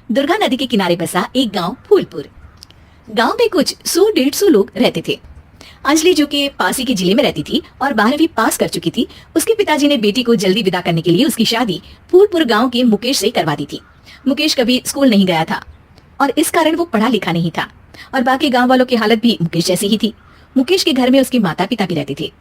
दुर्गा नदी के किनारे बसा एक गांव फूलपुर। गांव में कुछ 100-150 लोग रहते थे। अंजलि जो कि पास ही के जिले में रहती थी और 12वीं पास कर चुकी थी, उसके पिताजी ने बेटी को जल्दी विदा करने के लिए उसकी शादी फूलपुर गांव के मुकेश से करवा दी थी। मुकेश कभी स्कूल नहीं गया था और इस कारण वो पढ़ा लिखा नहीं था और बाकी गांव वालों की हालत भी मुकेश जैसी ही थी। मुकेश के घर में उसके माता पिता भी रहते थे।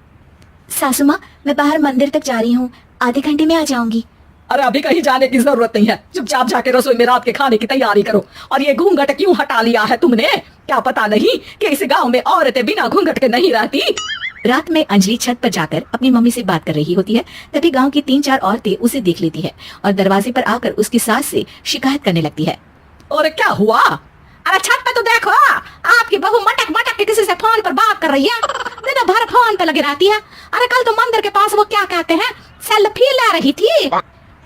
सासू माँ, मैं बाहर मंदिर तक जा रही हूँ, आधे घंटे में आ जाऊंगी। अरे अभी कहीं जाने की जरूरत नहीं है, चुपचाप जाके रसोई में रात के खाने की तैयारी करो। और ये घूंघट क्यों हटा लिया है तुमने? क्या पता नहीं कि इस गांव में औरतें बिना घूंघट के नहीं रहती। रात में अंजलि छत पर जाकर अपनी मम्मी से बात कर रही होती है, तभी गांव की 3-4 औरतें उसे देख लेती है और दरवाजे पर आकर उसकी सास से शिकायत करने लगती है। और क्या हुआ? अरे छत पे तो देखो, आपकी बहू मटक मटक के किसी से फोन पर बात कर रही है, दिन भर फोन पे लगी रहती है। अरे कल तो मंदिर के पास वो क्या कहते हैं, सेल्फी ले रही थी।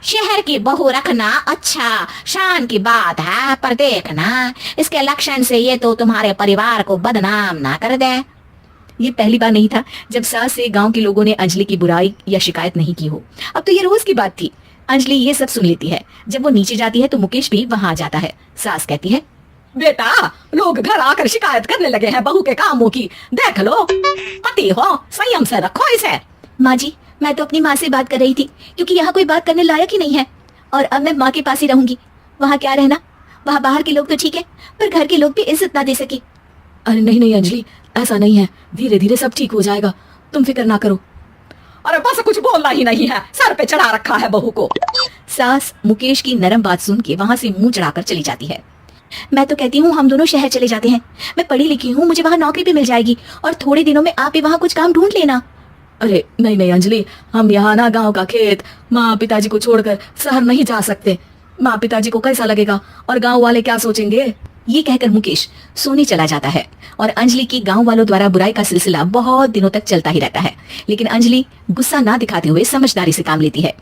शहर की बहू रखना अच्छा शान की बात है, पर देखना इसके लक्षण से ये तो तुम्हारे परिवार को बदनाम ना कर दे। ये पहली बार नहीं था जब सास से गांव के लोगों ने अंजलि की बुराई या शिकायत नहीं की हो। अब तो ये रोज की बात थी। अंजलि ये सब सुन लेती है। जब वो नीचे जाती है तो मुकेश भी वहां आ जाता है। सास कहती है, बेटा, लोग घर आकर शिकायत करने लगे हैं बहू के कामों की, देख लो। पति हो, संयम से रखो इसे। माँ जी, मैं तो अपनी माँ से बात कर रही थी क्योंकि यहाँ कोई बात करने लायक ही नहीं है और अब मैं माँ के पास ही रहूंगी। वहाँ क्या रहना, वहाँ बाहर के लोग तो ठीक है पर घर के लोग भी इज्जत ना दे सके। अरे नहीं नहीं अंजलि, ऐसा नहीं है, धीरे धीरे सब ठीक हो जाएगा, तुम फिक्र ना करो। अरे बस कुछ बोलना ही नहीं है, सर पे चढ़ा रखा है बहू को। सास मुकेश की नरम बात सुन के वहाँ से मुंह चढ़ाकर चली जाती है। मैं तो कहती हूँ हम दोनों शहर चले जाते हैं। मैं पढ़ी लिखी हूँ, मुझे वहाँ नौकरी भी मिल जाएगी और थोड़े दिनों में आप भी वहाँ कुछ काम ढूंढ लेना। अरे नहीं नहीं अंजलि, हम यहाँ ना गांव का खेत, माँ पिताजी को छोड़कर शहर नहीं जा सकते। माँ पिताजी को कैसा लगेगा और गांव वाले क्या सोचेंगे? ये कहकर मुकेश सोने चला जाता है और अंजलि की गांव वालों द्वारा बुराई का सिलसिला बहुत दिनों तक चलता ही रहता है। लेकिन अंजलि गुस्सा ना दिखाते हुए समझदारी से काम लेती है।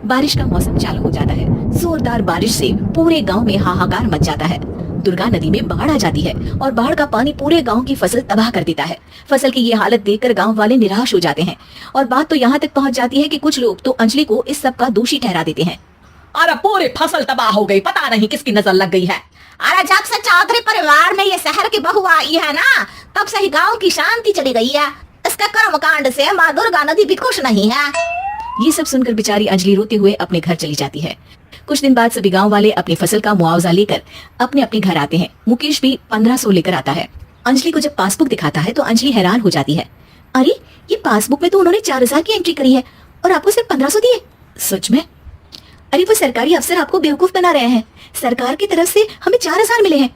बारिश का मौसम चालू हो जाता है। जोरदार बारिश से पूरे गांव में हाहाकार मच जाता है। दुर्गा नदी में बाढ़ आ जाती है और बाढ़ का पानी पूरे गांव की फसल तबाह कर देता है। फसल की ये हालत देखकर गांव वाले निराश हो जाते हैं और बात तो यहाँ तक पहुँच जाती है कि कुछ लोग तो अंजलि को इस सब का दोषी ठहरा देते हैं। अरे पूरी फसल तबाह हो गई, पता नहीं किसकी नजर लग गई है। अरे जब से चौधरी परिवार में ये शहर की बहू आई है ना, तब से ही गांव की शांति चली गई है। इसके कर्मकांड से माँ दुर्गा नदी भी खुश नहीं है। ये सब सुनकर बेचारी अंजलि रोते हुए अपने घर चली जाती है। कुछ दिन बाद सभी गांव वाले अपनी फसल का मुआवजा लेकर अपने अपने घर आते हैं। मुकेश भी 1500 लेकर आता है। अंजलि को जब पासबुक दिखाता है तो अंजलि हैरान हो जाती है। अरे ये पासबुक में तो उन्होंने 4000 की एंट्री करी है और आपको सिर्फ 1500 दिए। सच में? अरे वो सरकारी अफसर आपको बेवकूफ बना रहे हैं। सरकार की तरफ से हमें 4000 मिले हैं,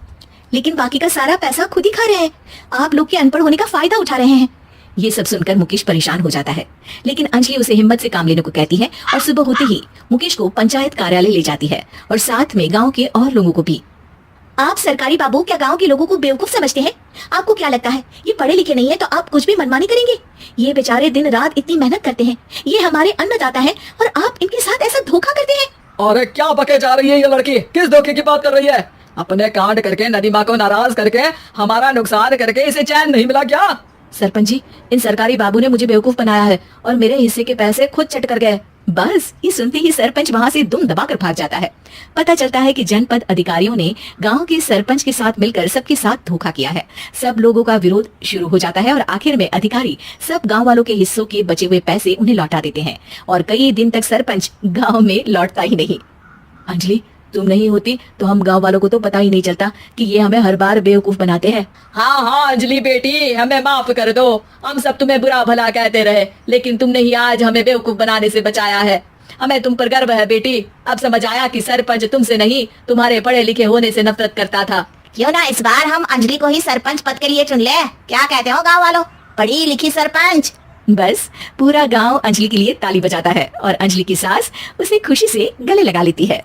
लेकिन बाकी का सारा पैसा खुद ही खा रहे हैं। आप लोग के अनपढ़ होने का फायदा उठा रहे हैं। ये सब सुनकर मुकेश परेशान हो जाता है, लेकिन अंजलि उसे हिम्मत से काम लेने को कहती है और सुबह होते ही मुकेश को पंचायत कार्यालय ले जाती है और साथ में गांव के और लोगों को भी। आप सरकारी बाबू क्या गांव के लोगों को बेवकूफ समझते हैं? आपको क्या लगता है ये पढ़े लिखे नहीं है तो आप कुछ भी मनमानी करेंगे? ये बेचारे दिन रात इतनी मेहनत करते हैं, ये हमारे अन्नदाता है और आप इनके साथ ऐसा धोखा करते हैं। अरे क्या बके जा रही है ये लड़की? किस धोखे की बात कर रही है? अपने कांड करके नदी माँ को नाराज करके हमारा नुकसान करके इसे चैन नहीं मिला क्या? सरपंच जी, इन सरकारी बाबू ने मुझे बेवकूफ बनाया है और मेरे हिस्से के पैसे खुद चट कर गए। बस ये सुनते ही सरपंच वहाँ से दुम दबाकर भाग जाता है। पता चलता है कि जनपद अधिकारियों ने गांव के सरपंच के साथ मिलकर सबके साथ धोखा किया है। सब लोगों का विरोध शुरू हो जाता है और आखिर में अधिकारी सब गांव वालों के हिस्सों के बचे हुए पैसे उन्हें लौटा देते हैं और कई दिन तक सरपंच गाँव में लौटता ही नहीं। अंजलि, तुम नहीं होती तो हम गांव वालों को तो पता ही नहीं चलता कि ये हमें हर बार बेवकूफ बनाते हैं। हाँ हाँ अंजलि बेटी, हमें माफ कर दो। हम सब तुम्हें बुरा भला कहते रहे, लेकिन तुमने ही आज हमें बेवकूफ बनाने से बचाया है। हमें तुम पर गर्व है बेटी। अब समझ आया कि सरपंच तुमसे नहीं, तुम्हारे पढ़े लिखे होने से नफरत करता था। क्यों ना इस बार हम अंजलि को ही सरपंच पद के लिए चुन ले? क्या कहते हो गाँव वालों? पढ़ी लिखी सरपंच। बस पूरा गांव अंजलि के लिए ताली बजाता है और अंजलि की सास उसे खुशी से गले लगा लेती है।